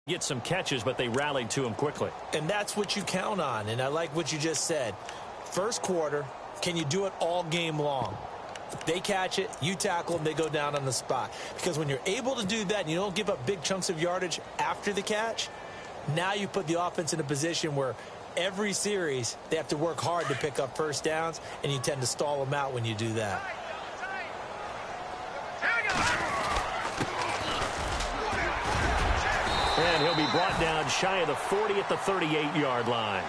Get some catches, but they rallied to him quickly. And that's what you count on, and I like what you just said. First quarter, can you do it all game long? They catch it, you tackle them, they go down on the spot. Because when you're able to do that and you don't give up big chunks of yardage after the catch, now you put the offense in a position where every series they have to work hard to pick up first downs, and you tend to stall them out when you do that. And he'll be brought down shy of the 40 at the 38-yard line.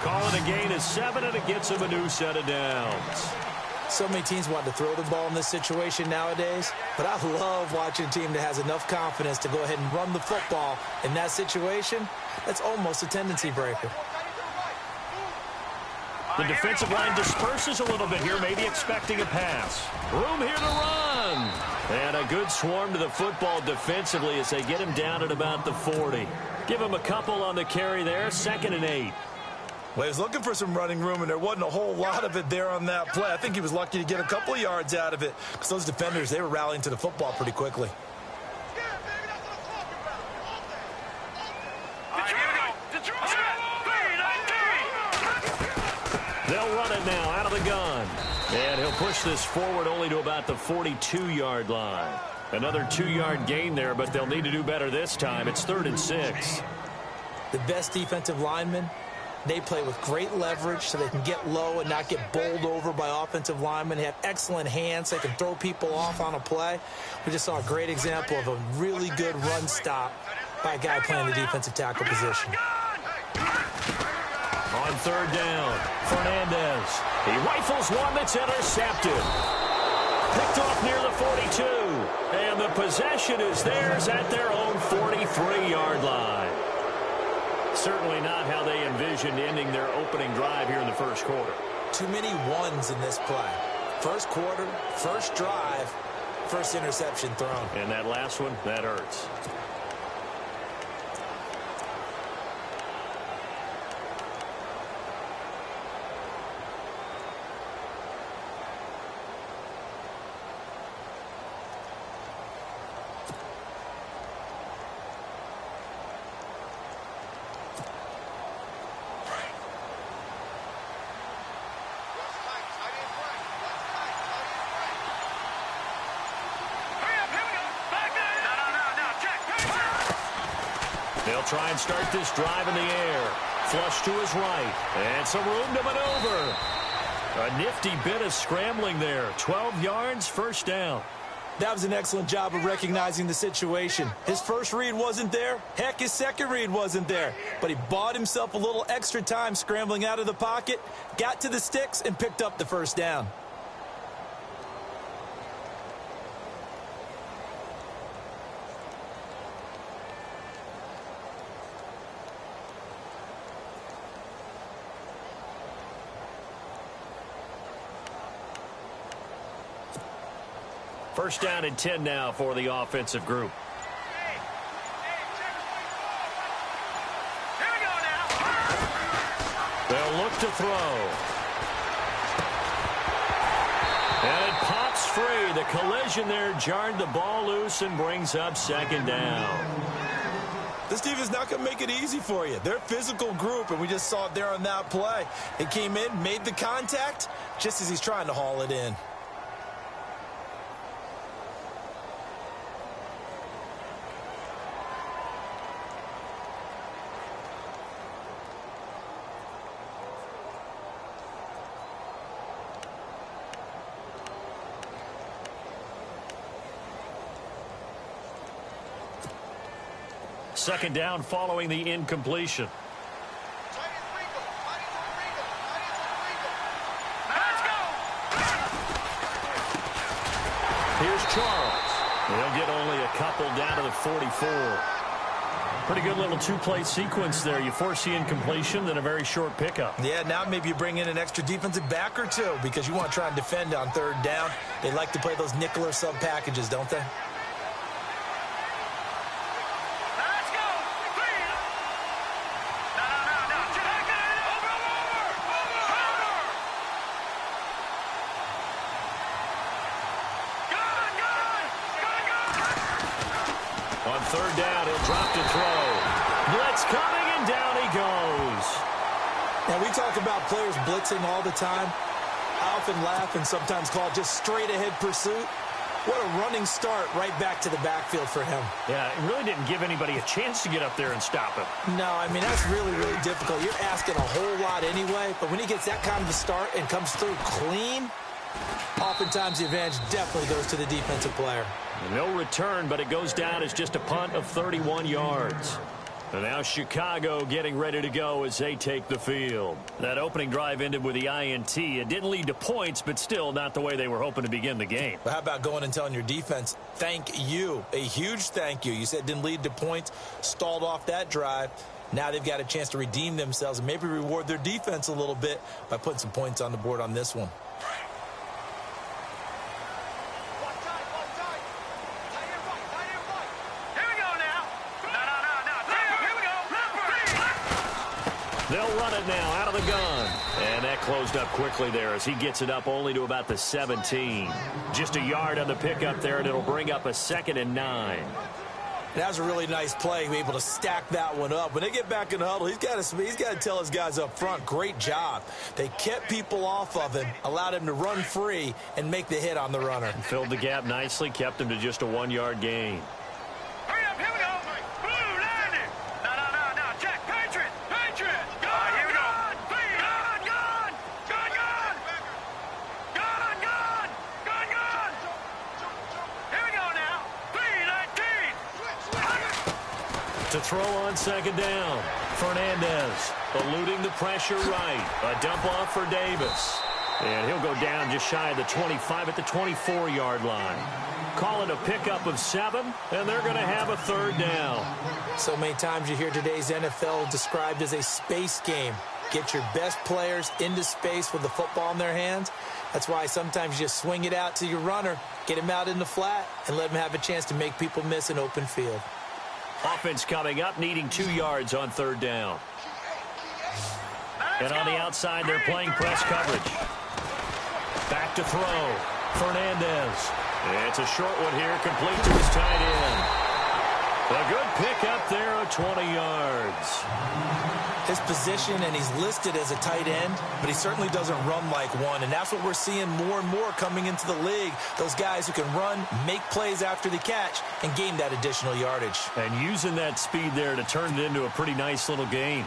Calling a gain of 7, and it gets him a new set of downs. So many teams want to throw the ball in this situation nowadays, but I love watching a team that has enough confidence to go ahead and run the football in that situation. That's almost a tendency breaker. The defensive line disperses a little bit here, maybe expecting a pass. Room here to run. And a good swarm to the football defensively as they get him down at about the 40. Give him a couple on the carry there, 2nd and 8. Well, he was looking for some running room, and there wasn't a whole lot of it there on that play. I think he was lucky to get a couple of yards out of it because those defenders, they were rallying to the football pretty quickly. They'll run it now out of the gun. And he'll push this forward only to about the 42-yard line. Another 2-yard gain there, but they'll need to do better this time. It's 3rd and 6. The best defensive linemen, they play with great leverage so they can get low and not get bowled over by offensive linemen. They have excellent hands. They can throw people off on a play. We just saw a great example of a really good run stop by a guy playing the defensive tackle position. On 3rd down, Fernandez. He rifles one that's intercepted. Picked off near the 42. And the possession is theirs at their own 43-yard line. Certainly not how they envisioned ending their opening drive here in the first quarter. Too many ones in this play. First quarter, first drive, first interception thrown. And that last one, that hurts. They'll try and start this drive in the air. Flush to his right. And some room to maneuver. A nifty bit of scrambling there. 12 yards, first down. That was an excellent job of recognizing the situation. His first read wasn't there. Heck, his second read wasn't there. But he bought himself a little extra time scrambling out of the pocket, got to the sticks, and picked up the first down. First down and 10 now for the offensive group. They'll look to throw. And it pops free. The collision there jarred the ball loose and brings up 2nd down. This team is not going to make it easy for you. They're a physical group, and we just saw it there on that play. He came in, made the contact, just as he's trying to haul it in. Second down following the incompletion. Here's Charles. He'll get only a couple down to the 44. Pretty good little two-play sequence there. You force the incompletion, then a very short pickup. Yeah, now maybe you bring in an extra defensive back or two because you want to try and defend on 3rd down. They like to play those nickel or sub packages, don't they? On 3rd down, he'll drop to throw. Blitz coming, and down he goes. Now, we talk about players blitzing all the time. I often laugh and sometimes call it just straight-ahead pursuit. What a running start right back to the backfield for him. Yeah, it really didn't give anybody a chance to get up there and stop him. No, I mean, that's really, really difficult. You're asking a whole lot anyway, but when he gets that kind of a start and comes through clean, oftentimes the advantage definitely goes to the defensive player. No return, but it goes down as just a punt of 31 yards. And now Chicago getting ready to go as they take the field. That opening drive ended with the INT. It didn't lead to points, but still not the way they were hoping to begin the game. But how about going and telling your defense, thank you, a huge thank you. You said it didn't lead to points, stalled off that drive. Now they've got a chance to redeem themselves and maybe reward their defense a little bit by putting some points on the board on this one. They'll run it now out of the gun. And that closed up quickly there as he gets it up only to about the 17. Just a yard on the pickup there, and it'll bring up a 2nd and 9. That was a really nice play, be able to stack that one up. When they get back in the huddle, he's got to tell his guys up front, great job. They kept people off of him, allowed him to run free, and make the hit on the runner. Filled the gap nicely, kept him to just a 1-yard gain. Hurry up, here we go. Blue, landing. No, check. Patriot. Go, here we go. Gone. Here we go now. 3-19. To throw on 2nd down. Fernandez eluding the pressure right. A dump off for Davis. And he'll go down just shy of the 25 at the 24-yard line. Call it a pickup of 7, and they're going to have a 3rd down. So many times you hear today's NFL described as a space game. Get your best players into space with the football in their hands. That's why sometimes you just swing it out to your runner, get him out in the flat, and let him have a chance to make people miss an open field. Offense coming up, needing 2 yards on 3rd down. And on the outside, they're playing press coverage. Back to throw. Fernandez. It's a short one here, complete to his tight end. A good pickup there of 20 yards. His position, and he's listed as a tight end, but he certainly doesn't run like one, and that's what we're seeing more and more coming into the league. Those guys who can run, make plays after the catch, and gain that additional yardage. And using that speed there to turn it into a pretty nice little game.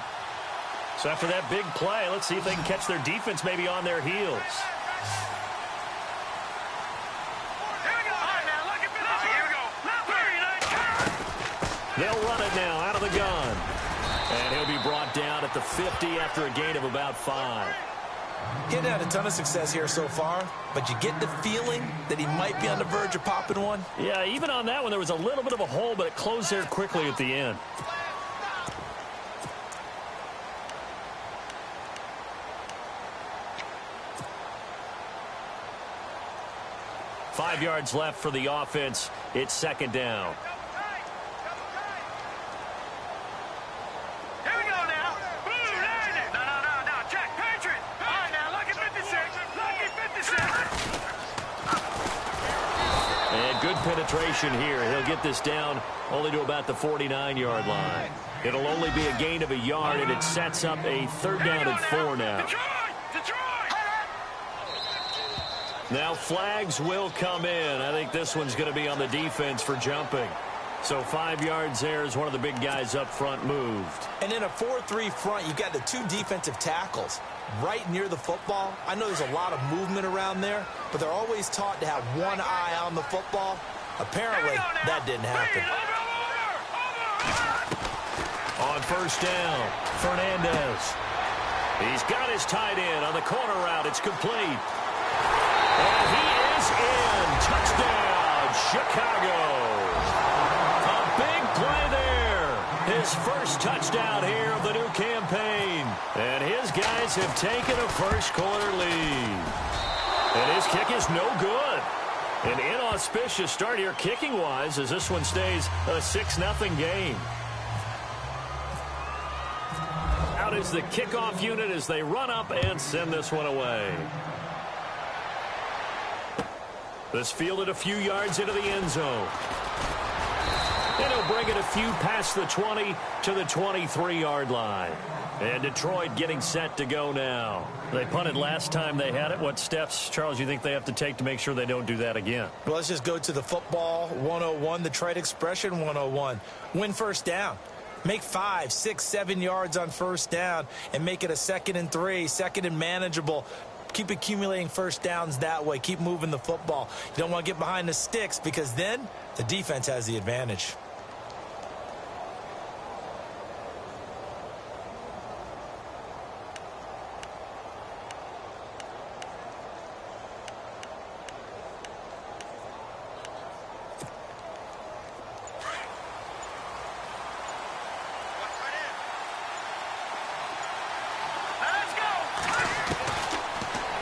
So after that big play, let's see if they can catch their defense maybe on their heels. They'll run it now out of the gun. And he'll be brought down at the 50 after a gain of about 5. He hadn't had a ton of success here so far, but you get the feeling that he might be on the verge of popping one. Yeah, even on that one, there was a little bit of a hole, but it closed there quickly at the end. Five yards left for the offense. It's 2nd down. Here we go now. Blue, landing. No, check. Patriot. All right, now, lucky 56. And good penetration here. He'll get this down only to about the 49-yard line. It'll only be a gain of a yard, and it sets up a 3rd down and 4 now. Detroit! Now flags will come in. I think this one's going to be on the defense for jumping. So 5 yards there as one of the big guys up front moved. And in a 4-3 front, you've got the 2 defensive tackles right near the football. I know there's a lot of movement around there, but they're always taught to have one eye on the football. Apparently, that didn't happen. On 1st down, Fernandez. He's got his tight end on the corner route. It's complete. And he is in. Touchdown, Chicago. A big play there. His first touchdown here of the new campaign. And his guys have taken a first-quarter lead. And his kick is no good. An inauspicious start here kicking-wise as this one stays a 6-0 game. Out is the kickoff unit as they run up and send this one away. This fielded a few yards into the end zone. And he'll bring it a few past the 20 to the 23-yard line. And Detroit getting set to go now. They punted last time they had it. What steps, Charles, you think they have to take to make sure they don't do that again? Well, let's just go to the football 101, the trade expression 101. Win first down. Make 5, 6, 7 yards on first down and make it a 2nd and 3, 2nd and manageable. Keep accumulating first downs that way. Keep moving the football. You don't want to get behind the sticks because then the defense has the advantage.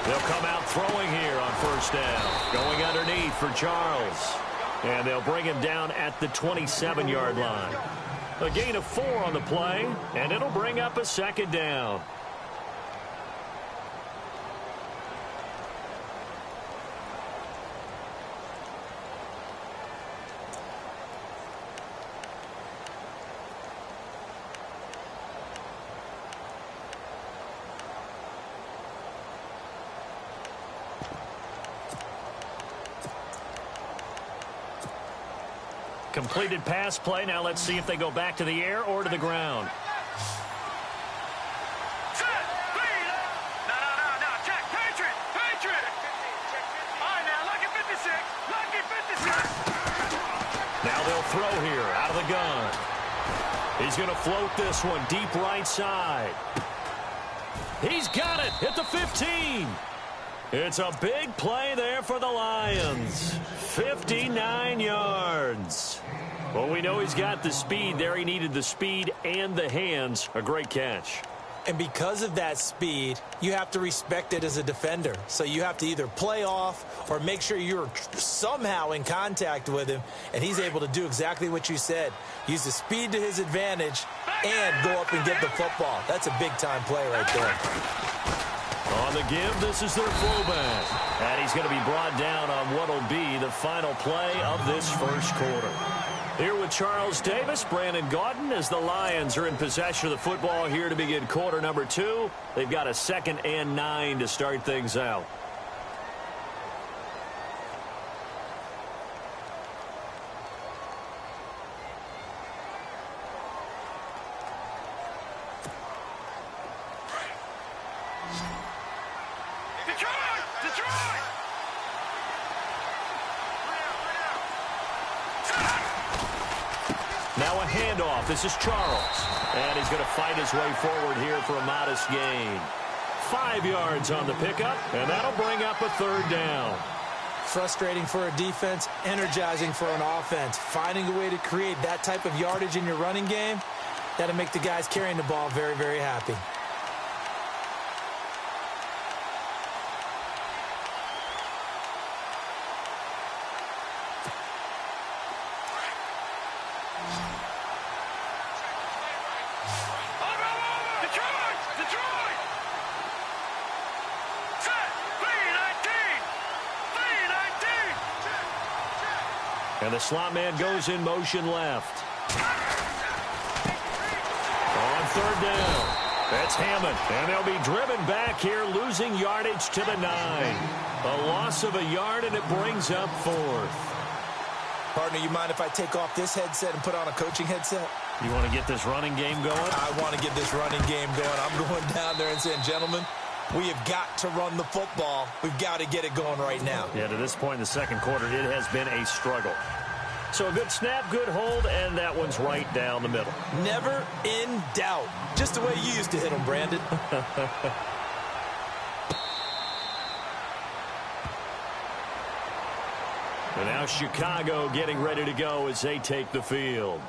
They'll come out throwing here on first down. Going underneath for Charles. And they'll bring him down at the 27-yard line. A gain of 4 on the play, and it'll bring up a 2nd down. Completed pass play. Now let's see if they go back to the air or to the ground. Set, lead. No. Check. Patriot. All right, now, lucky 56. Now they'll throw here out of the gun. He's going to float this one deep right side. He's got it at the 15. It's a big play there for the Lions. 59 yards. Well, we know he's got the speed there. He needed the speed and the hands. A great catch. And because of that speed, you have to respect it as a defender. So you have to either play off or make sure you're somehow in contact with him, and he's able to do exactly what you said. Use the speed to his advantage and go up and get the football. That's a big-time play right there. On the give, this is their fullback. And he's going to be brought down on what will be the final play of this first quarter. Here with Charles Davis, Brandon Gaudin, as the Lions are in possession of the football here to begin quarter number 2. They've got a 2nd and 9 to start things out. Now a handoff. This is Charles. And he's going to fight his way forward here for a modest gain. 5 yards on the pickup, and that'll bring up a 3rd down. Frustrating for a defense, energizing for an offense. Finding a way to create that type of yardage in your running game, that'll make the guys carrying the ball very, very happy. And the slot man goes in motion left. On 3rd down. That's Hammond. And they'll be driven back here, losing yardage to the 9. A loss of a yard, and it brings up 4th. Partner, you mind if I take off this headset and put on a coaching headset? You want to get this running game going? I want to get this running game going. I'm going down there and saying, gentlemen, we have got to run the football. We've got to get it going right now. Yeah, to this point in the second quarter, it has been a struggle. So a good snap, good hold, and that one's right down the middle. Never in doubt. Just the way you used to hit them, Brandon. And now Chicago getting ready to go as they take the field.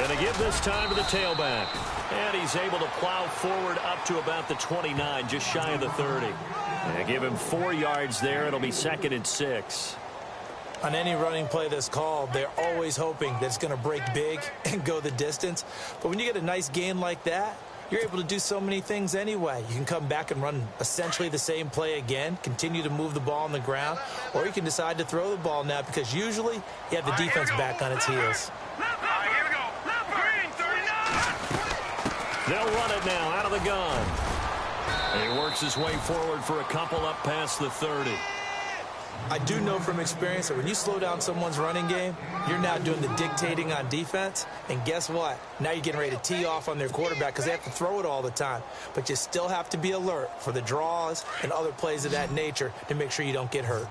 And they give this time to the tailback. And he's able to plow forward up to about the 29, just shy of the 30. And give him 4 yards there. It'll be 2nd and 6. On any running play that's called, they're always hoping that it's going to break big and go the distance. But when you get a nice gain like that, you're able to do so many things anyway. You can come back and run essentially the same play again, continue to move the ball on the ground, or you can decide to throw the ball now because usually you have the defense back on its heels. They'll run it now out of the gun. And he works his way forward for a couple up past the 30. I do know from experience that when you slow down someone's running game, you're now doing the dictating on defense. And guess what? Now you're getting ready to tee off on their quarterback because they have to throw it all the time. But you still have to be alert for the draws and other plays of that nature to make sure you don't get hurt.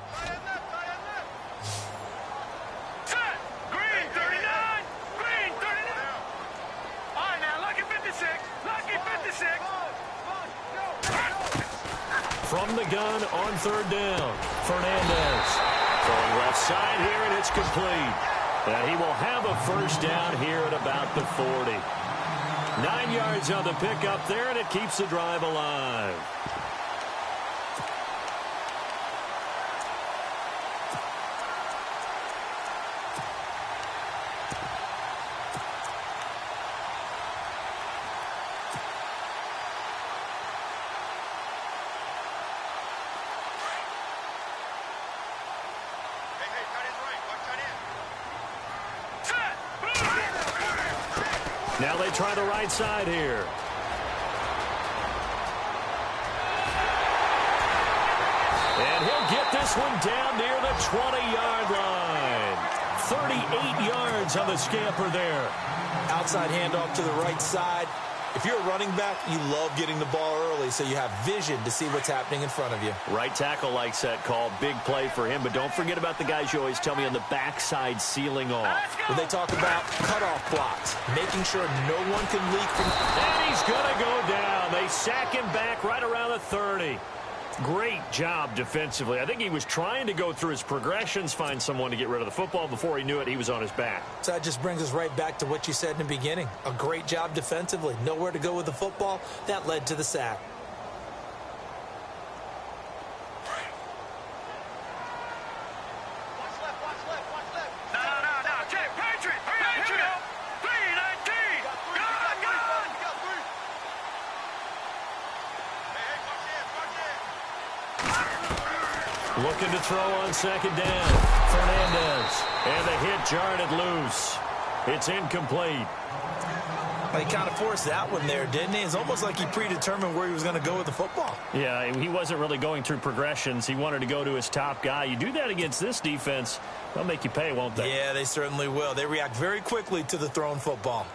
From the gun on 3rd down, Fernandez throwing left side here, and it's complete. And he will have a 1st down here at about the 40. 9 yards on the pickup there, and it keeps the drive alive. Now they try the right side here. And he'll get this one down near the 20-yard line. 38 yards on the scamper there. Outside handoff to the right side. If you're a running back, you love getting the ball early so you have vision to see what's happening in front of you. Right tackle likes that call. Big play for him. But don't forget about the guys you always tell me on the backside sealing off. When they talk about cutoff blocks, making sure no one can leak from... And he's going to go down. They sack him back right around the 30. Great job defensively. I think he was trying to go through his progressions, find someone to get rid of the football. Before he knew it, he was on his back. So that just brings us right back to what you said in the beginning. A great job defensively. Nowhere to go with the football. That led to the sack. Looking to throw on 2nd down. Fernandez. And the hit jarred it loose. It's incomplete. He kind of forced that one there, didn't he? It's almost like he predetermined where he was going to go with the football. Yeah, he wasn't really going through progressions. He wanted to go to his top guy. You do that against this defense, they'll make you pay, won't they? Yeah, they certainly will. They react very quickly to the thrown football.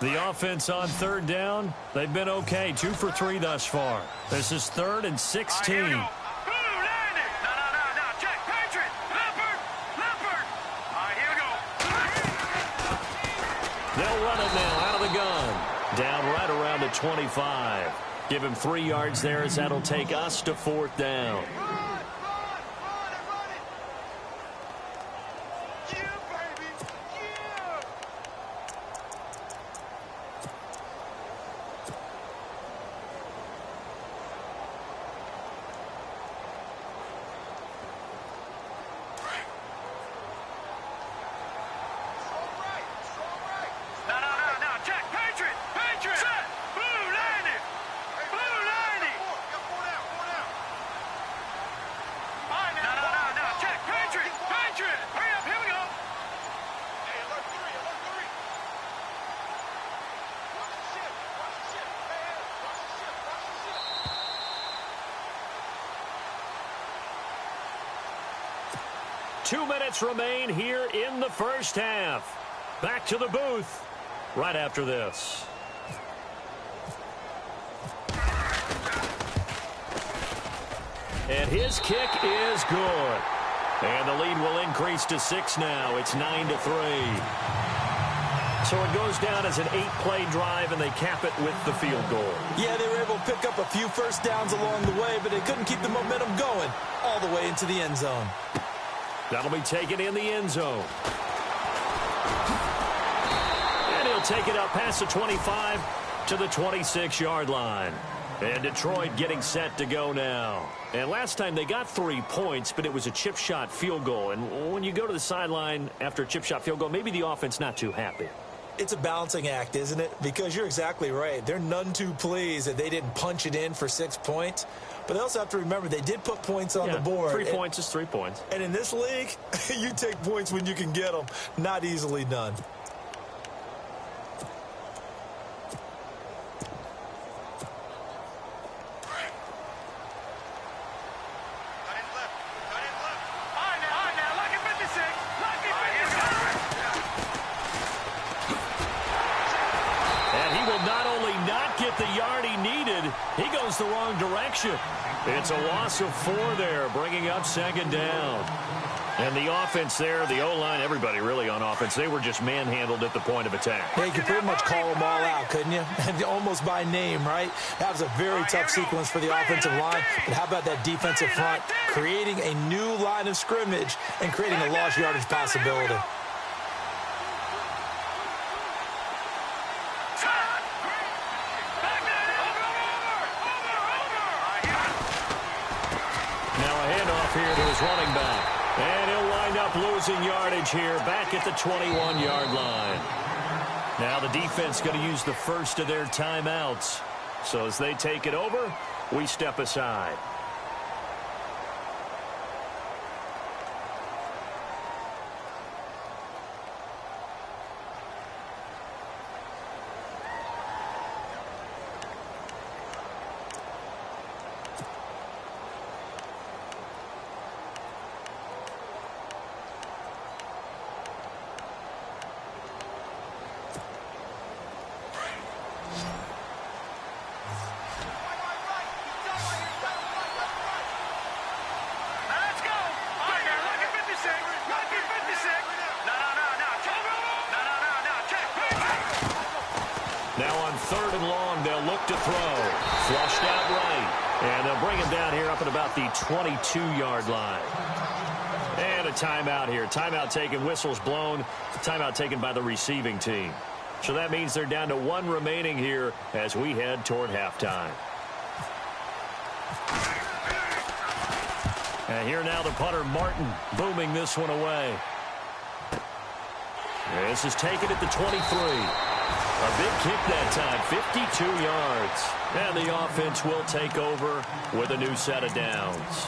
The offense on 3rd down, they've been okay. 2 for 3 thus far. This is 3rd and 16. They'll run it now out of the gun. Down right around the 25. Give him 3 yards there as that'll take us to 4th down. Two minutes remain here in the first half. Back to the booth right after this. And his kick is good. And the lead will increase to 6 now. It's 9-3. So it goes down as an 8-play drive, and they cap it with the field goal. Yeah, they were able to pick up a few first downs along the way, but they couldn't keep the momentum going all the way into the end zone. That'll be taken in the end zone. And he'll take it up past the 25 to the 26-yard line. And Detroit getting set to go now. And last time they got 3 points, but it was a chip shot field goal. And when you go to the sideline after a chip shot field goal, maybe the offense not too happy. It's a balancing act, isn't it? Because you're exactly right. They're none too pleased that they didn't punch it in for 6 points. But they also have to remember they did put points on the board. 3 points is 3 points. And in this league, you take points when you can get them. Not easily done. He goes the wrong direction. It's a loss of 4 there, bringing up 2nd down. And the offense there, the O-line, everybody really on offense, they were just manhandled at the point of attack. Yeah, you could pretty much call them all out, couldn't you? Almost by name, right? That was a very tough sequence for the offensive line. But how about that defensive front creating a new line of scrimmage and creating a lost yardage possibility? Running back. And he'll wind up losing yardage here back at the 21-yard line. Now the defense going to use the first of their timeouts. So as they take it over, we step aside. Now on 3rd and long, they'll look to throw. Flushed out right. And they'll bring him down here up at about the 22-yard line. And a timeout here. Timeout taken, whistles blown. Timeout taken by the receiving team. So that means they're down to 1 remaining here as we head toward halftime. And here now the punter, Martin, booming this one away. This is taken at the 23. A big kick that time, 52 yards. And the offense will take over with a new set of downs.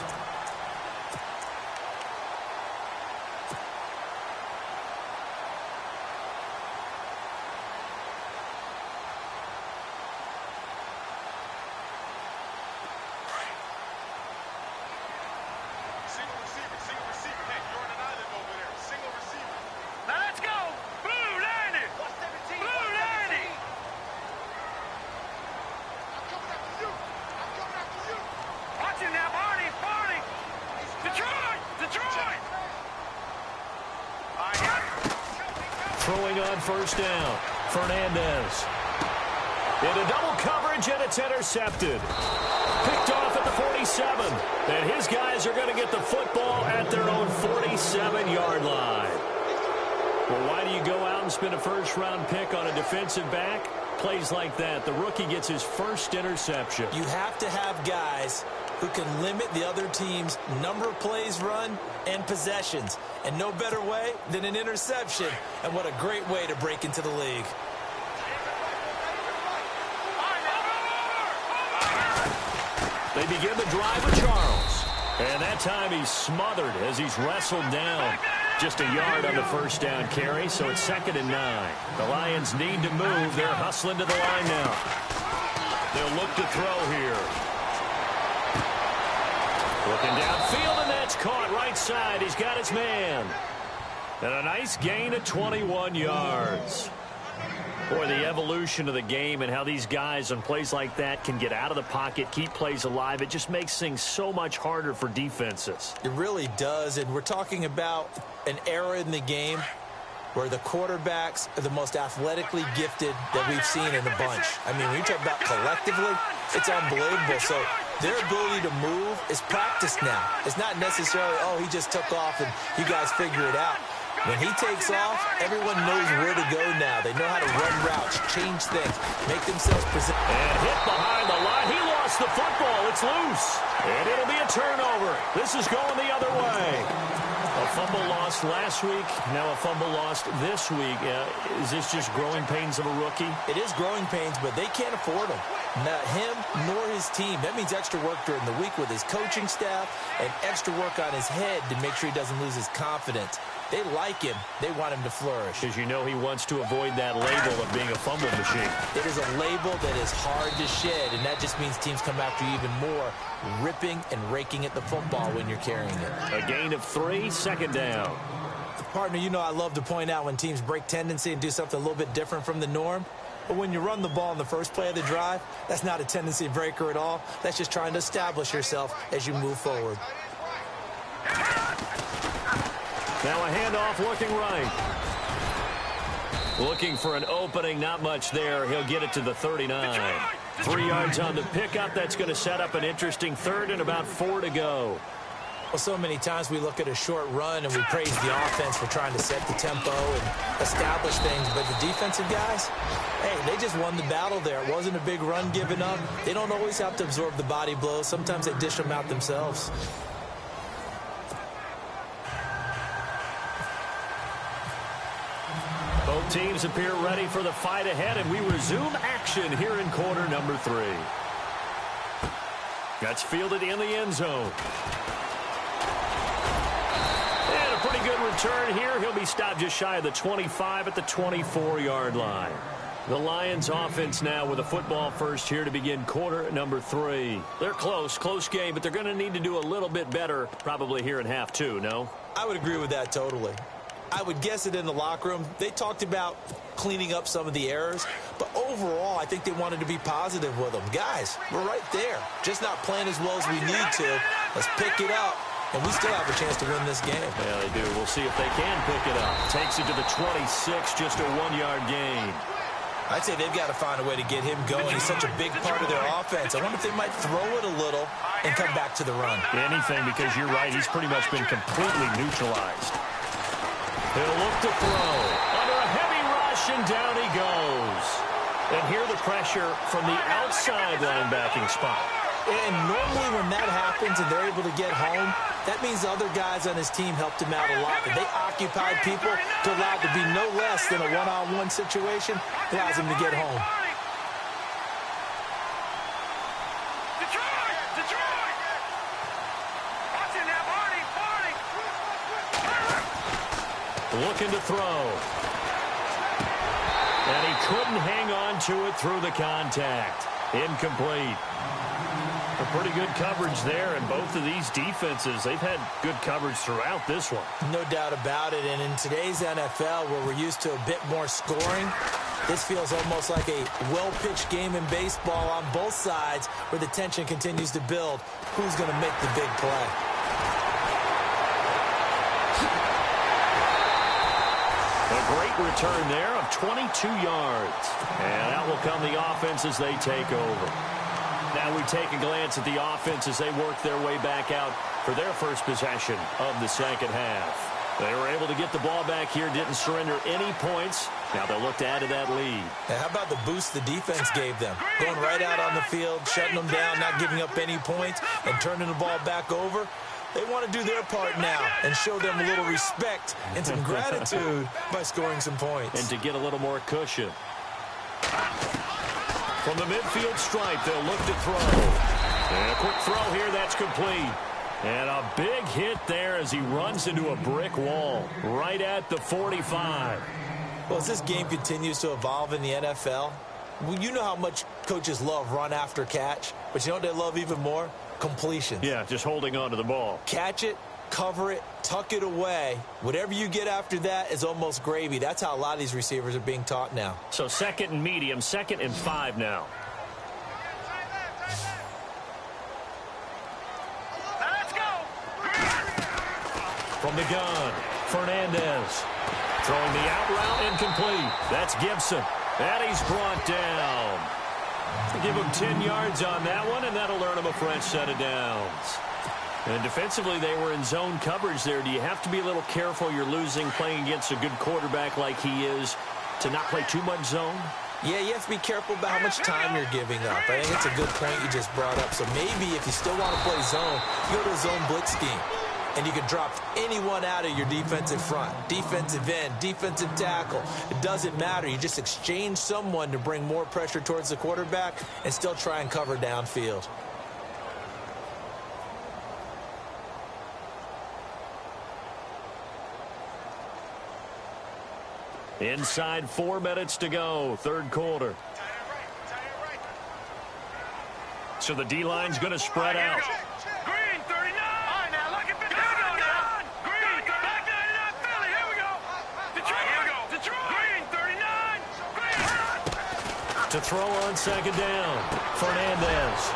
Throwing on first down, Fernandez. Into double coverage, and it's intercepted. Picked off at the 47. And his guys are going to get the football at their own 47-yard line. Well, why do you go out and spend a first-round pick on a defensive back? Plays like that. The rookie gets his first interception. You have to have guys who can limit the other team's number of plays run and possessions. And no better way than an interception. And what a great way to break into the league. They begin the drive with Charles. And that time he's smothered as he's wrestled down. Just a yard on the first down carry, so it's 2nd and 9. The Lions need to move. They're hustling to the line now. They'll look to throw here. Looking downfield, and that's caught right side. He's got his man. And a nice gain of 21 yards. Boy, the evolution of the game and how these guys on plays like that can get out of the pocket, keep plays alive, it just makes things so much harder for defenses. It really does, and we're talking about an era in the game where the quarterbacks are the most athletically gifted that we've seen in a bunch. I mean, when you talk about collectively, it's unbelievable. So their ability to move is practiced now. It's not necessarily, oh, he just took off and you guys figure it out. When he takes off, everyone knows where to go now. They know how to run routes, change things, make themselves present. And hit behind the line. He lost the football. It's loose. And it'll be a turnover. This is going the other way. A fumble lost last week, now a fumble lost this week. Is this just growing pains of a rookie? It is growing pains, but they can't afford him. Not him nor his team. That means extra work during the week with his coaching staff and extra work on his head to make sure he doesn't lose his confidence. They like him. They want him to flourish. Because you know he wants to avoid that label of being a fumble machine. It is a label that is hard to shed, and that just means teams come after you even more, ripping and raking at the football when you're carrying it. A gain of 3, second down. Partner, you know I love to point out when teams break tendency and do something a little bit different from the norm. But when you run the ball in the first play of the drive, that's not a tendency breaker at all. That's just trying to establish yourself as you move forward. Now a handoff looking right. Looking for an opening, not much there. He'll get it to the 39. 3 yards on the pickup. That's going to set up an interesting third and about 4 to go. Well, so many times we look at a short run and we praise the offense for trying to set the tempo and establish things. But the defensive guys, hey, they just won the battle there. It wasn't a big run given up. They don't always have to absorb the body blows. Sometimes they dish them out themselves. Both teams appear ready for the fight ahead, and we resume action here in quarter number 3. That's fielded in the end zone. And a pretty good return here. He'll be stopped just shy of the 25 at the 24-yard line. The Lions offense now with a football first here to begin quarter number 3. They're close game, but they're going to need to do a little bit better probably here in half 2, no? I would agree with that totally. I would guess it in the locker room. They talked about cleaning up some of the errors, but overall, I think they wanted to be positive with them. Guys, we're right there. Just not playing as well as we need to. Let's pick it up, and we still have a chance to win this game. Yeah, they do. We'll see if they can pick it up. Takes it to the 26, just a 1-yard gain. I'd say they've got to find a way to get him going. He's such a big part of their offense. I wonder if they might throw it a little and come back to the run. Anything, because you're right. He's pretty much been completely neutralized. He'll look to throw. Under a heavy rush, and down he goes. And here the pressure from the outside linebacking spot. And normally when that happens and they're able to get home, that means other guys on his team helped him out a lot. But they occupied people to allow it to be no less than a one-on-one situation, allows him to get home. Looking to throw. And he couldn't hang on to it through the contact. Incomplete. A pretty good coverage there, and both of these defenses, they've had good coverage throughout this one. No doubt about it, and in today's NFL, where we're used to a bit more scoring, this feels almost like a well-pitched game in baseball on both sides, where the tension continues to build. Who's going to make the big play? A great return there of 22 yards. And out will come the offense as they take over. Now we take a glance at the offense as they work their way back out for their first possession of the second half. They were able to get the ball back here, didn't surrender any points. Now they'll look to add to that lead. Now how about the boost the defense gave them? Going right out on the field, shutting them down, not giving up any points, and turning the ball back over. They want to do their part now and show them a little respect and some gratitude by scoring some points. And to get a little more cushion. From the midfield stripe, they'll look to throw. And a quick throw here, that's complete. And a big hit there as he runs into a brick wall right at the 45. Well, as this game continues to evolve in the NFL, you know how much coaches love run after catch, but you know what they love even more? Completions. Yeah, just holding on to the ball. Catch it, cover it, tuck it away. Whatever you get after that is almost gravy. That's how a lot of these receivers are being taught now. So 2nd and medium, 2nd and 5 now. Let's go. From the gun, Fernandez. Throwing the out route incomplete. That's Gibson. And he's brought down. Give him 10 yards on that one, and that'll earn him a fresh set of downs. And defensively, they were in zone coverage there. Do you have to be a little careful? You're losing playing against a good quarterback like he is to not play too much zone? Yeah, you have to be careful about how much time you're giving up. I think it's a good point you just brought up. So maybe if you still want to play zone, you go to a zone blitz scheme. And you can drop anyone out of your defensive front, defensive end, defensive tackle. It doesn't matter. You just exchange someone to bring more pressure towards the quarterback and still try and cover downfield. Inside 4 minutes to go, third quarter. So the D-line's going to spread out. Green, 39. All right, now, look at the down. Green, back 99, Philly. Here we go. Detroit. Green, 39. Green. To throw on second down, Fernandez.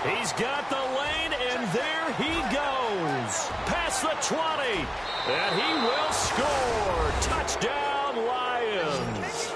He's got the lane, and there he goes. Past the 20, and he will score. Touchdown, Lions.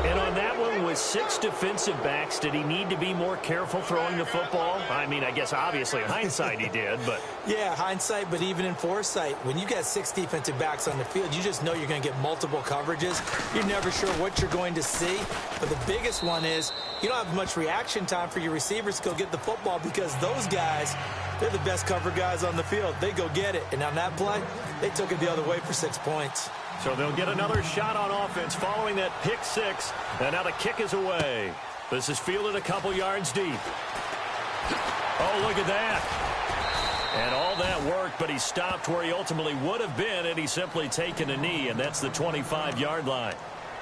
And on that one, with 6 defensive backs, did he need to be more careful throwing the football? I mean, I guess obviously in hindsight he did, but... Yeah, hindsight, but even in foresight, when you got 6 defensive backs on the field, you just know you're going to get multiple coverages. You're never sure what you're going to see. But the biggest one is you don't have much reaction time for your receivers to go get the football because those guys, they're the best cover guys on the field. They go get it. And on that play, they took it the other way for 6 points. So they'll get another shot on offense following that pick 6. And now the kick is away. This is fielded a couple yards deep. Oh, look at that. And all that worked, but he stopped where he ultimately would have been, and he's simply taken a knee, and that's the 25-yard line.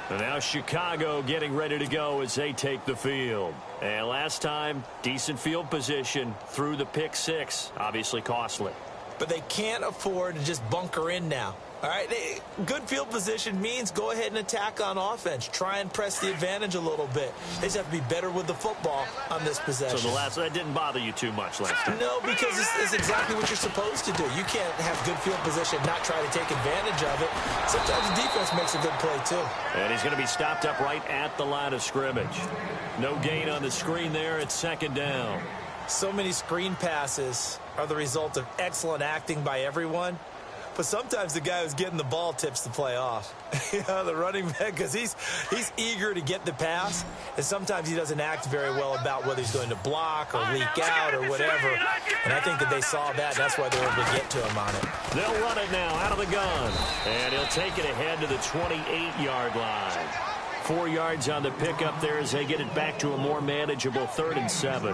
And now Chicago getting ready to go as they take the field. And last time, decent field position through the pick 6. Obviously costly. But they can't afford to just bunker in now. All right, good field position means go ahead and attack on offense. Try and press the advantage a little bit. They just have to be better with the football on this possession. So that didn't bother you too much last time? No, because it's exactly what you're supposed to do. You can't have good field position, not try to take advantage of it. Sometimes the defense makes a good play, too. And he's going to be stopped up right at the line of scrimmage. No gain on the screen there. It's second down. So many screen passes are the result of excellent acting by everyone. But sometimes the guy who's getting the ball tips the play off. The running back, because he's eager to get the pass, and sometimes he doesn't act very well about whether he's going to block or leak out or whatever. And I think that they saw that. That's why they were able to get to him on it. They'll run it now out of the gun. And he'll take it ahead to the 28-yard line. 4 yards on the pickup there as they get it back to a more manageable 3rd and 7.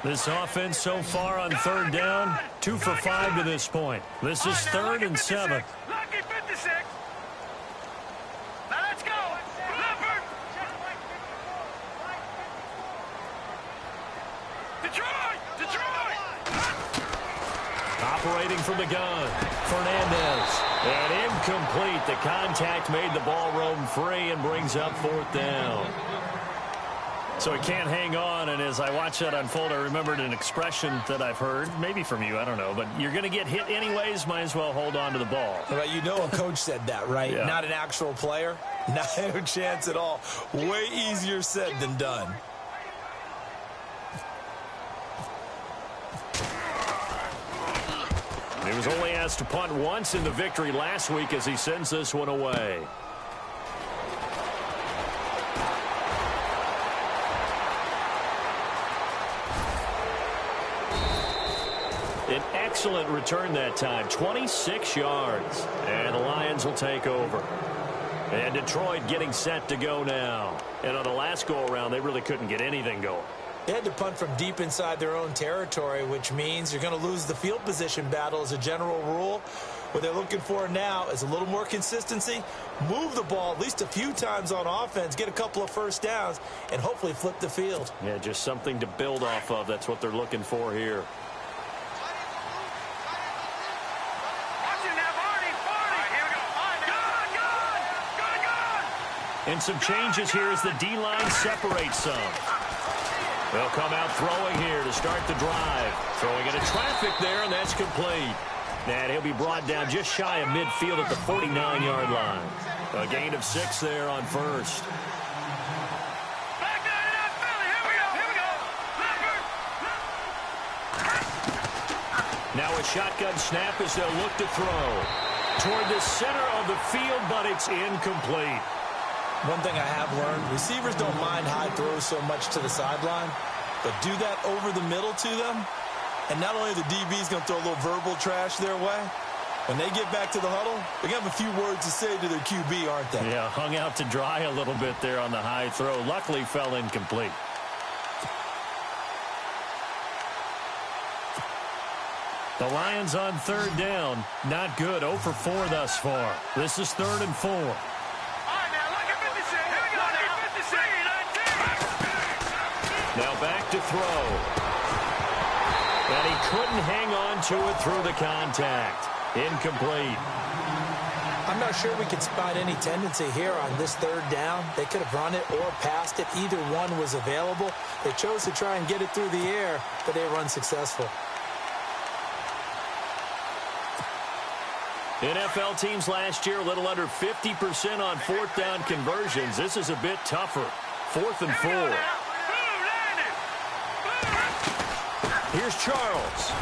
This offense so far on 3rd down, 2 for 5 to this point. This is 3rd and 7. Lucky 56. Now let's go. Leopard. Detroit. Operating from the gun, Fernandez. And incomplete. The contact made the ball roam free and brings up 4th down. So he can't hang on, and as I watch that unfold, I remembered an expression that I've heard, maybe from you, I don't know, but you're going to get hit anyways, might as well hold on to the ball. Well, you know a coach said that, right? Yeah. Not an actual player. No chance at all. Way easier said than done. He was only asked to punt once in the victory last week as he sends this one away. An excellent return that time, 26 yards. And the Lions will take over. And Detroit getting set to go now. And on the last go-around, they really couldn't get anything going. They had to punt from deep inside their own territory, which means you're going to lose the field position battle as a general rule. What they're looking for now is a little more consistency, move the ball at least a few times on offense, get a couple of first downs, and hopefully flip the field. Yeah, just something to build off of. That's what they're looking for here. Good. And some changes here as the D-line separates some. They'll come out throwing here to start the drive. Throwing into traffic there, and that's complete. And he'll be brought down just shy of midfield at the 49-yard line. A gain of 6 there on first. Now a shotgun snap as they'll look to throw. Toward the center of the field, but it's incomplete. One thing I have learned, receivers don't mind high throws so much to the sideline, but do that over the middle to them, and not only the DB's going to throw a little verbal trash their way, when they get back to the huddle, they're going to have a few words to say to their QB, aren't they? Yeah, hung out to dry a little bit there on the high throw. Luckily fell incomplete. The Lions on third down. Not good. 0 for 4 thus far. This is 3rd and 4. Now back to throw. And he couldn't hang on to it through the contact. Incomplete. I'm not sure we could spot any tendency here on this 3rd down. They could have run it or passed it. Either one was available. They chose to try and get it through the air, but they were unsuccessful. NFL teams last year a little under 50% on 4th down conversions. This is a bit tougher. 4th and 4. Here's Charles.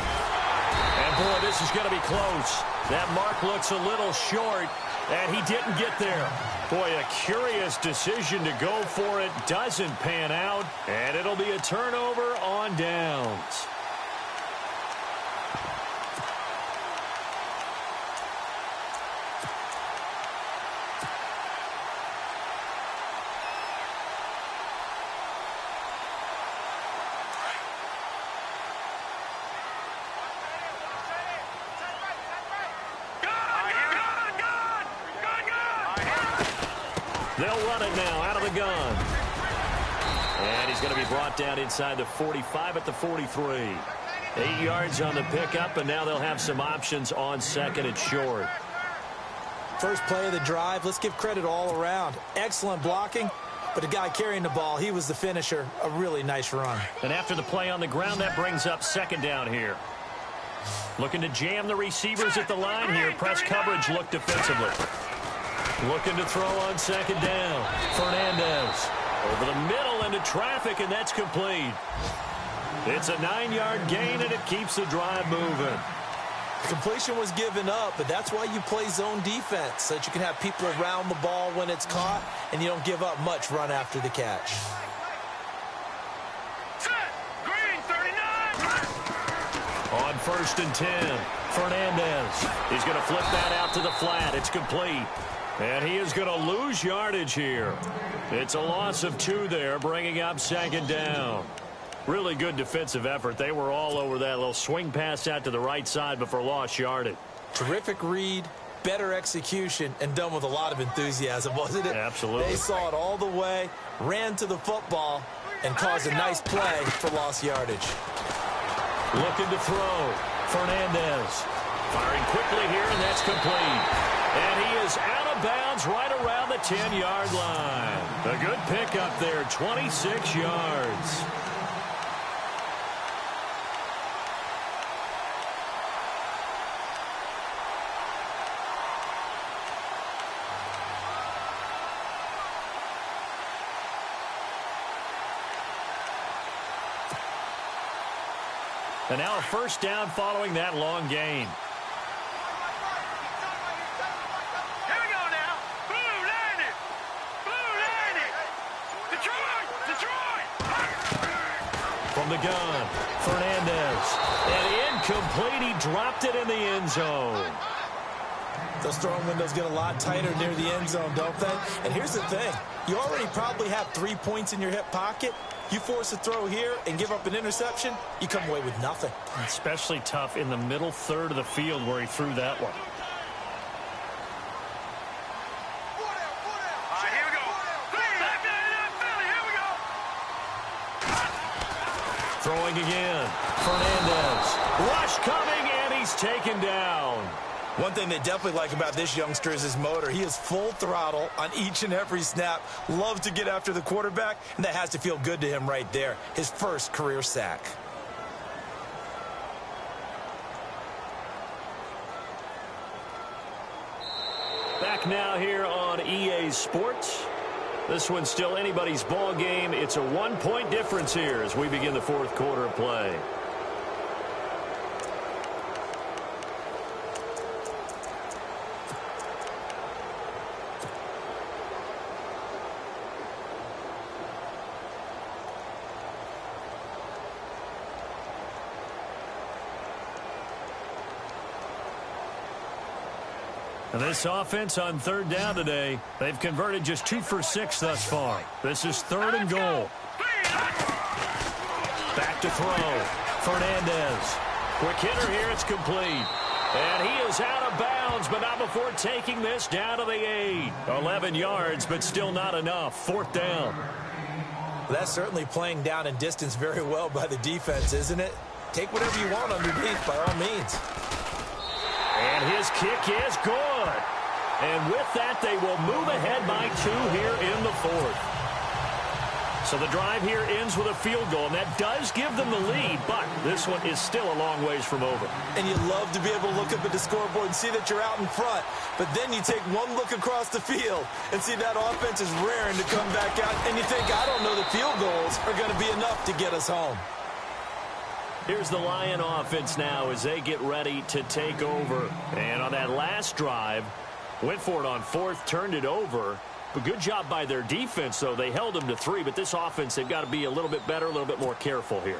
And, boy, this is going to be close. That mark looks a little short, and he didn't get there. Boy, a curious decision to go for it. Doesn't pan out, and it'll be a turnover on downs. They'll run it now out of the gun. And he's going to be brought down inside the 45 at the 43. 8 yards on the pickup, and now they'll have some options on 2nd and short. First play of the drive, let's give credit all around. Excellent blocking, but the guy carrying the ball, he was the finisher. A really nice run. And after the play on the ground, that brings up 2nd down here. Looking to jam the receivers at the line here. Press coverage look defensively. Looking to throw on 2nd down. Fernandez over the middle into traffic, and that's complete. It's a 9-yard gain, and it keeps the drive moving. Completion was given up, but that's why you play zone defense, so that you can have people around the ball when it's caught, and you don't give up much run after the catch. Green, 39. On 1st and 10, Fernandez. He's going to flip that out to the flat. It's complete. And he is going to lose yardage here. It's a loss of 2 there, bringing up 2nd down. Really good defensive effort. They were all over that little swing pass out to the right side before lost yardage. Terrific read, better execution, and done with a lot of enthusiasm, wasn't it? Absolutely. They saw it all the way, ran to the football, and caused a nice play for lost yardage. Looking to throw. Fernandez firing quickly here, and that's complete. And he is out of bounds right around the 10-yard line. A good pickup there, 26 yards. And now a 1st down following that long gain. From the gun, Fernandez. And incomplete. He dropped it in the end zone. Those throwing windows get a lot tighter near the end zone, don't they? And here's the thing. You already probably have 3 points in your hip pocket. You force a throw here and give up an interception, you come away with nothing. Especially tough in the middle 3rd of the field where he threw that one. Throwing again. Fernandez. Rush coming, and he's taken down. One thing they definitely like about this youngster is his motor. He is full throttle on each and every snap. Loves to get after the quarterback, and that has to feel good to him right there. His first career sack. Back now here on EA Sports. This one's still anybody's ball game. It's a 1-point difference here as we begin the fourth quarter of play. And this offense on third down today, they've converted just 2 for 6 thus far. This is 3rd and goal. Back to throw. Fernandez. Quick hitter here. It's complete. And he is out of bounds, but not before taking this down to the 8. 11 yards, but still not enough. 4th down. That's certainly playing down in distance very well by the defense, isn't it? Take whatever you want underneath by all means. And his kick is good. And with that, they will move ahead by 2 here in the 4th. So the drive here ends with a field goal, and that does give them the lead, but this one is still a long ways from over. And you love to be able to look up at the scoreboard and see that you're out in front, but then you take one look across the field and see that offense is raring to come back out, and you think, I don't know, the field goals are going to be enough to get us home. Here's the Lion offense now as they get ready to take over. And on that last drive, went for it on 4th, turned it over. But good job by their defense, though. They held them to 3, but this offense, they've got to be a little bit better, a little bit more careful here.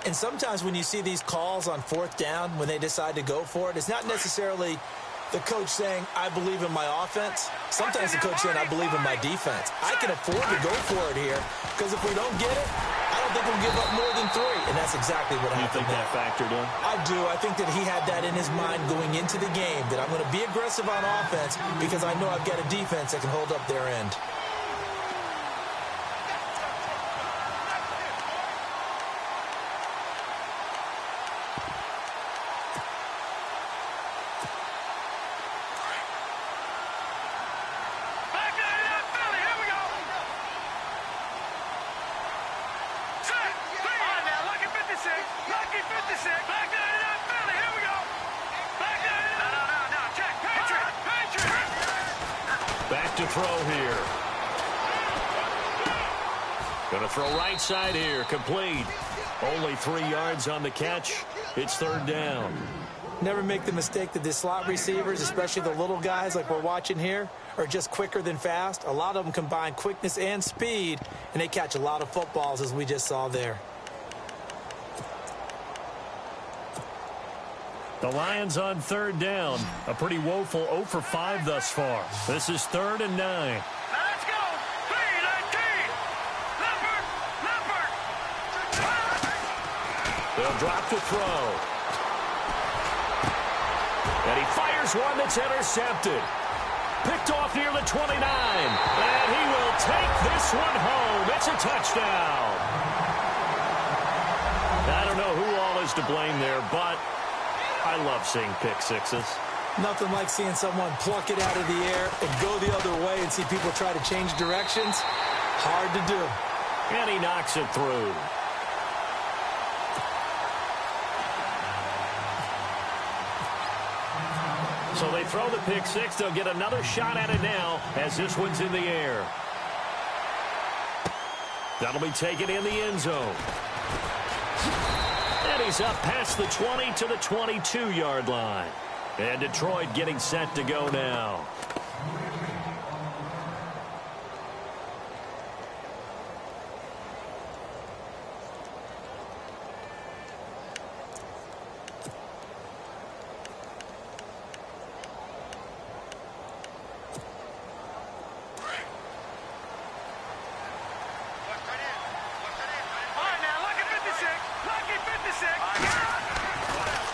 And sometimes when you see these calls on 4th down, when they decide to go for it, it's not necessarily the coach saying, I believe in my offense. Sometimes the coach saying, I believe in my defense. I can afford to go for it here, because if we don't get it, I don't think we'll give up more than 3, and that's exactly what happened. You think that factored in? I do. I think that he had that in his mind going into the game, that I'm going to be aggressive on offense because I know I've got a defense that can hold up their end. Back to throw here. Going to throw right side here. Complete. Only 3 yards on the catch. It's 3rd down. Never make the mistake that the slot receivers, especially the little guys like we're watching here, are just quicker than fast. A lot of them combine quickness and speed, and they catch a lot of footballs, as we just saw there. The Lions on 3rd down. A pretty woeful 0 for 5 thus far. This is 3rd and 9. Now let's go. 3-19. Leopard. They'll drop to throw. And he fires one that's intercepted. Picked off near the 29. And he will take this one home. It's a touchdown. I don't know who all is to blame there, but I love seeing pick sixes. Nothing like seeing someone pluck it out of the air and go the other way and see people try to change directions. Hard to do. And he knocks it through. So they throw the pick six. They'll get another shot at it now as this one's in the air. That'll be taken in the end zone. And he's up past the 20 to the 22-yard line. And Detroit getting set to go now.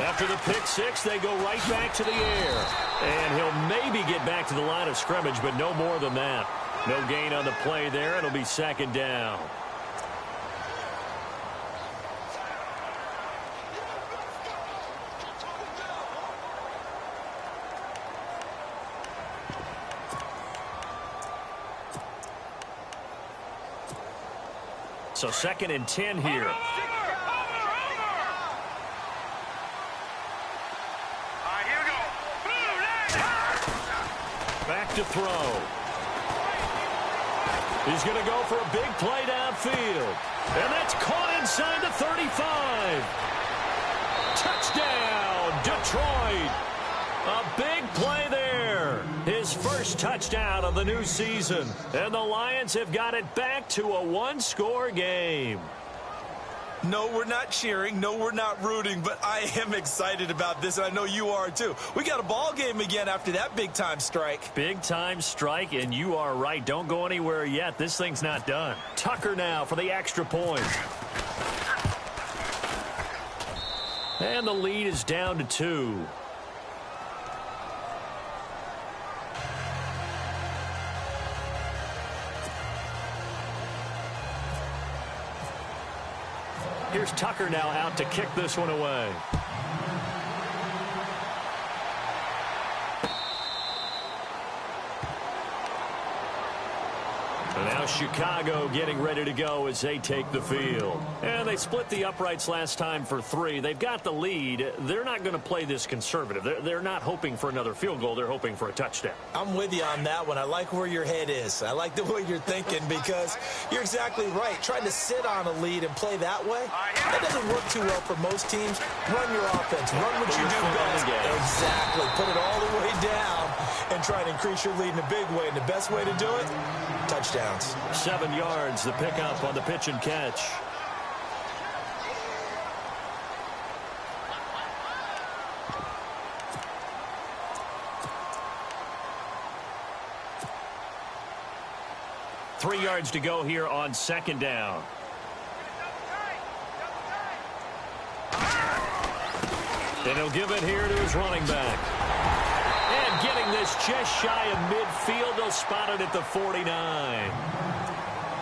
After the pick six, they go right back to the air. And he'll maybe get back to the line of scrimmage, but no more than that. No gain on the play there. It'll be second down. So 2nd and 10 here. Over. Here we go. Back to throw. He's going to go for a big play downfield. And that's caught inside the 35. Touchdown, Detroit. A big play there. His first touchdown of the new season. And the Lions have got it back to a one-score game. No, we're not cheering. No, we're not rooting. But I am excited about this, and I know you are too. We got a ball game again after that big-time strike. Big-time strike, and you are right. Don't go anywhere yet. This thing's not done. Tucker now for the extra point. And the lead is down to 2. Here's Tucker now out to kick this one away. And now Chicago getting ready to go as they take the field. And they split the uprights last time for 3. They've got the lead. They're not going to play this conservative. They're not hoping for another field goal. They're hoping for a touchdown. I'm with you on that one. I like where your head is. I like the way you're thinking because you're exactly right. Trying to sit on a lead and play that way, that doesn't work too well for most teams. Run your offense. Run what you do best. Exactly. Put it all the way down and try to increase your lead in a big way. And the best way to do it, touchdowns. 7 yards, the pickup on the pitch and catch. Three yards to go here on 2nd down. And he'll give it here to his running back. And getting this just shy of midfield, they'll spot it at the 49.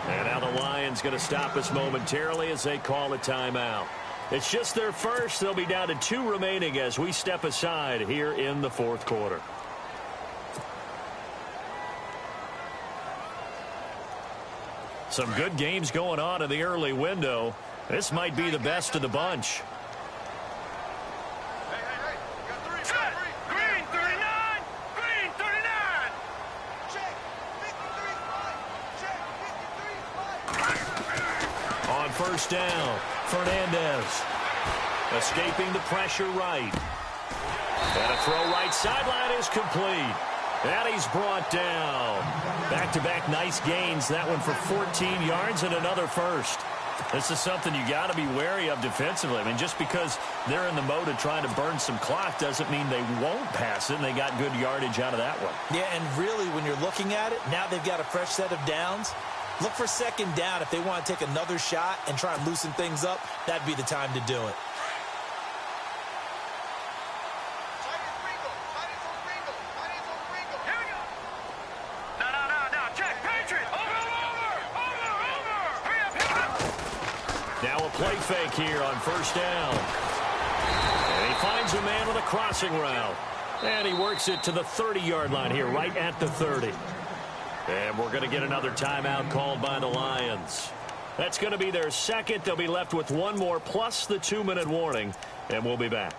And now the Lions going to stop us momentarily as they call a timeout. It's just their first. They'll be down to 2 remaining as we step aside here in the 4th quarter. Some good games going on in the early window. This might be the best of the bunch. Green 39. Green 39. On 1st down, Fernandez escaping the pressure right. And a throw right sideline is complete. And he's brought down. Back-to-back nice gains. That one for 14 yards and another first. This is something you got to be wary of defensively. I mean, just because they're in the mode of trying to burn some clock doesn't mean they won't pass it, and they got good yardage out of that one. Yeah, and really, when you're looking at it, now they've got a fresh set of downs. Look for 2nd down. If they want to take another shot and try and loosen things up, that'd be the time to do it. Now a play fake here on 1st down. And he finds a man with a crossing route. And he works it to the 30-yard line here, right at the 30. And we're going to get another timeout called by the Lions. That's going to be their 2nd. They'll be left with 1 more plus the 2-minute warning. And we'll be back.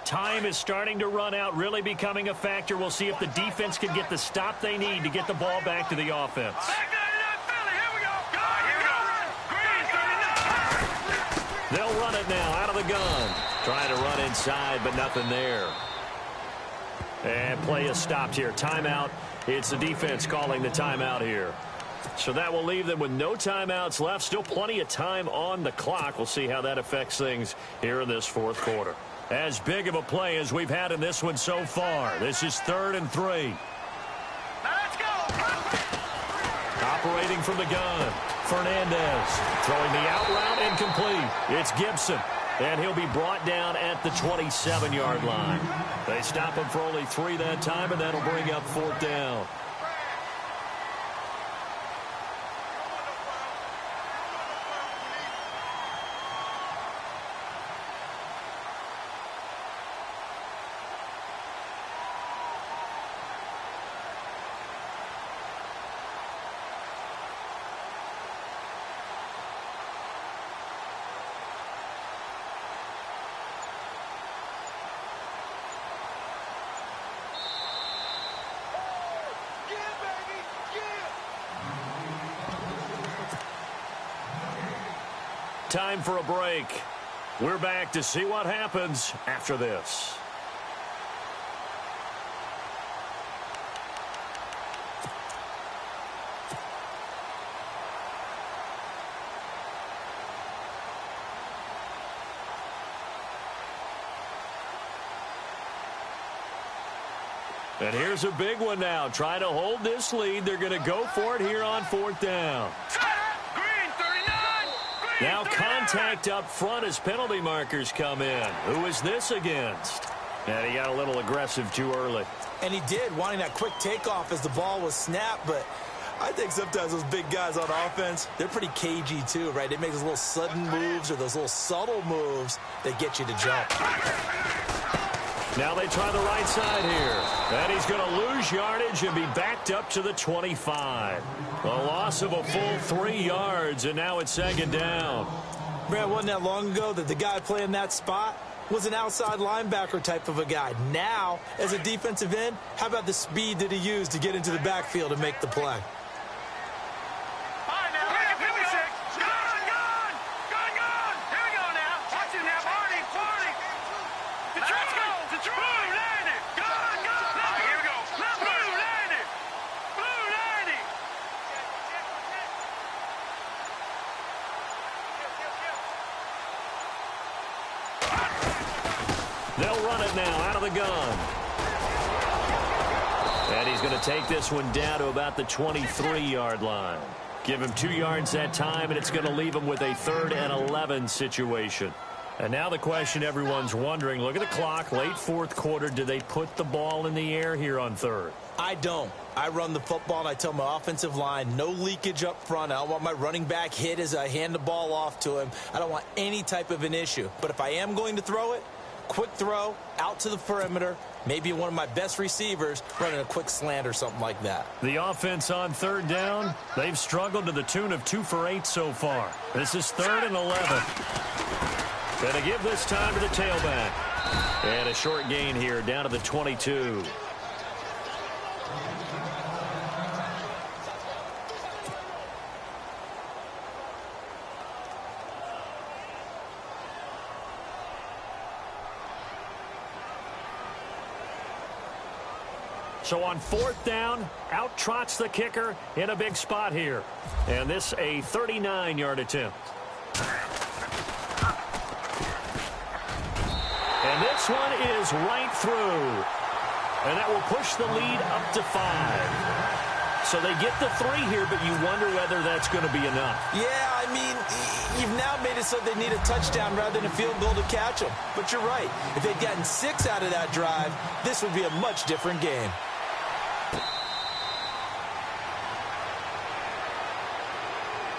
Time is starting to run out, really becoming a factor. We'll see if the defense can get the stop they need to get the ball back to the offense. They'll run it now out of the gun. Trying to run inside, but nothing there. And play is stopped here. Timeout. It's the defense calling the timeout here. So that will leave them with no timeouts left. Still plenty of time on the clock. We'll see how that affects things here in this 4th quarter. As big of a play as we've had in this one so far. This is 3rd and 3. Let's go. Operating from the gun. Fernandez throwing the out route incomplete. It's Gibson. And he'll be brought down at the 27-yard line. They stop him for only 3 that time, and that'll bring up 4th down. Time for a break. We're back to see what happens after this. And here's a big one now. Trying to hold this lead. They're going to go for it here on 4th down. Green, 39. Green, Now 39. contact up front as penalty markers come in. Who is this against? And he got a little aggressive too early. And he did, wanting that quick takeoff as the ball was snapped, but I think sometimes those big guys on offense, they're pretty cagey too, right? They make those little sudden moves or those little subtle moves that get you to jump. Now they try the right side here. And he's going to lose yardage and be backed up to the 25. A loss of a full 3 yards, and now it's 2nd down. Brad, wasn't that long ago that the guy playing that spot was an outside linebacker type of a guy. Now, as a defensive end, how about the speed that he used to get into the backfield and make the play? All right, now, look at 56. Gone. Here we go now. Watch it now. Party. Detroit. Blue landed. Gone. All right, here we go. Blue landed. They'll run it now out of the gun. And he's going to take this one down to about the 23-yard line. Give him 2 yards that time, and it's going to leave him with a 3rd and 11 situation. And now the question everyone's wondering, look at the clock, late 4th quarter, do they put the ball in the air here on 3rd? I don't. I run the football, and I tell my offensive line, no leakage up front. I don't want my running back hit as I hand the ball off to him. I don't want any type of an issue. But if I am going to throw it, quick throw, out to the perimeter, maybe one of my best receivers running a quick slant or something like that. The offense on 3rd down, they've struggled to the tune of 2 for 8 so far. This is 3rd and 11. Going to give this time to the tailback. And a short gain here down to the 22. So on 4th down, out trots the kicker in a big spot here. And this a 39-yard attempt. And this one is right through. And that will push the lead up to 5. So they get the 3 here, but you wonder whether that's going to be enough. Yeah, I mean, you've now made it so they need a touchdown rather than a field goal to catch them. But you're right. If they'd gotten 6 out of that drive, this would be a much different game.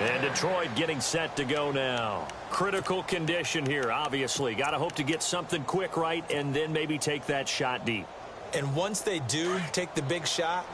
And Detroit getting set to go now. Critical condition here, obviously. Got to hope to get something quick right and then maybe take that shot deep. And once they do take the big shot,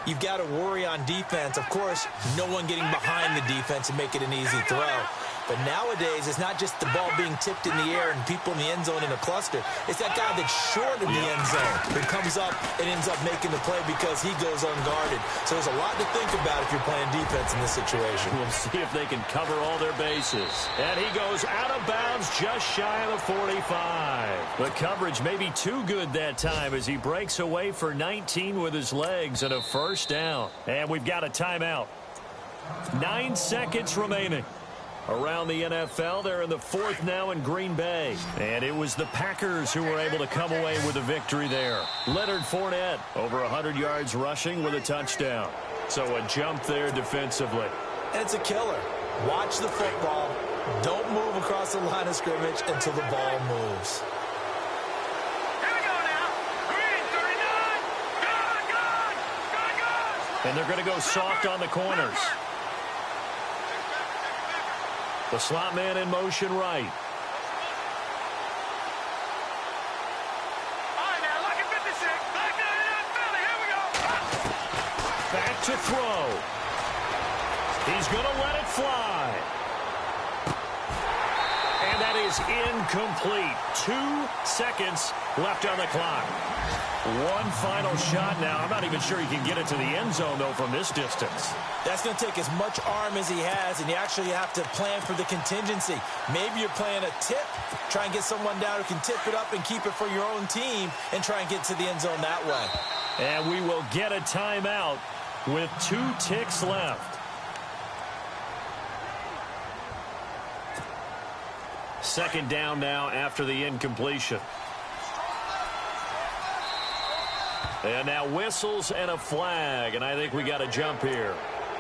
you've got to worry on defense. Of course, no one getting behind the defense and make it an easy throw. But nowadays, it's not just the ball being tipped in the air and people in the end zone in a cluster. It's that guy that's short of the end zone who comes up and ends up making the play because he goes unguarded. So there's a lot to think about if you're playing defense in this situation. We'll see if they can cover all their bases. And he goes out of bounds just shy of the 45. The coverage may be too good that time as he breaks away for 19 with his legs and a 1st down. And we've got a timeout. 9 seconds remaining. Around the NFL, they're in the 4th now in Green Bay. And it was the Packers who were able to come away with a victory there. Leonard Fournette, over 100 yards rushing with a touchdown. So a jump there defensively. And it's a killer. Watch the football. Don't move across the line of scrimmage until the ball moves. Here we go now. Green, 39. Gone. And they're going to go soft on the corners. The slot man in motion right. All right, now, look at 56. Back down in Philly. Here we go. Back to throw. He's going to let it fly. And that that is incomplete. 2 seconds left on the clock. One final shot now. I'm not even sure he can get it to the end zone, though, from this distance. That's going to take as much arm as he has, and you actually have to plan for the contingency. Maybe you're playing a tip, try and get someone down who can tip it up and keep it for your own team and try and get to the end zone that way. And we will get a timeout with 2 ticks left. Second down now after the incompletion. And now whistles and a flag, and I think we got a jump here.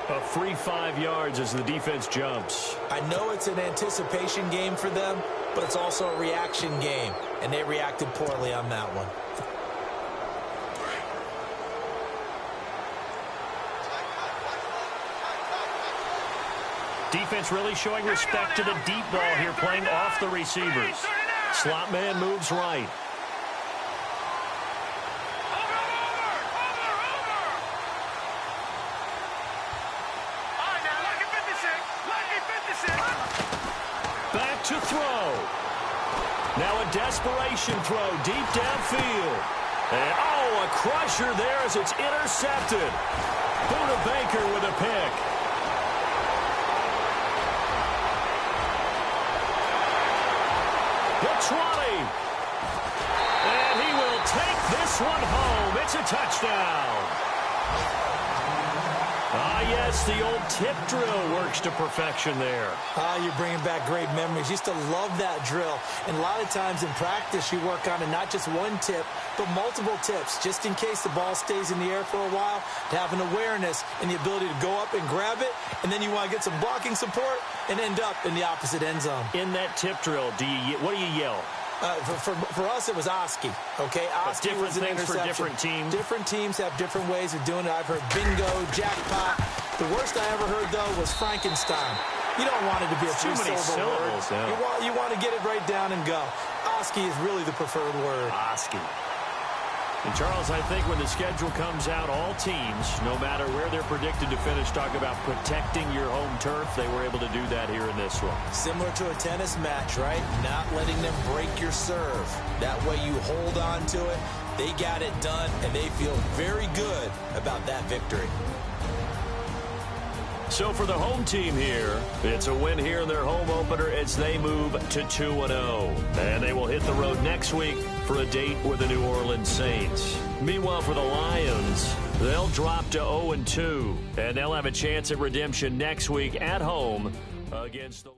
A free 5 yards as the defense jumps. I know it's an anticipation game for them, but it's also a reaction game, and they reacted poorly on that one. Defense really showing respect to the deep ball here, playing off the receivers. Slot man moves right. Back to throw. Now a desperation throw deep downfield. And, oh, a crusher there as it's intercepted. Buda Baker with a pick. The 20. And he will take this one home. It's a touchdown. Ah, yes, the old tip drill works to perfection there. Ah, you're bringing back great memories. Used to love that drill. And a lot of times in practice, you work on it, not just one tip, but multiple tips, just in case the ball stays in the air for a while, to have an awareness and the ability to go up and grab it, and then you want to get some blocking support and end up in the opposite end zone. In that tip drill, what do you yell? For us, it was Oski. Okay, Oski was an things interception. for different teams. Different teams have different ways of doing it. I've heard bingo, jackpot. The worst I ever heard, though, was Frankenstein. You don't want it to be a too many syllables. Yeah. You want to get it right down and go. Oski is really the preferred word. Oski. And, Charles, I think when the schedule comes out, all teams, no matter where they're predicted to finish, talk about protecting your home turf. They were able to do that here in this one. Similar to a tennis match, right? Not letting them break your serve. That way you hold on to it. They got it done, and they feel very good about that victory. So for the home team here, it's a win here in their home opener as they move to 2-0. And they will hit the road next week for a date with the New Orleans Saints. Meanwhile, for the Lions, they'll drop to 0-2. And they'll have a chance at redemption next week at home against the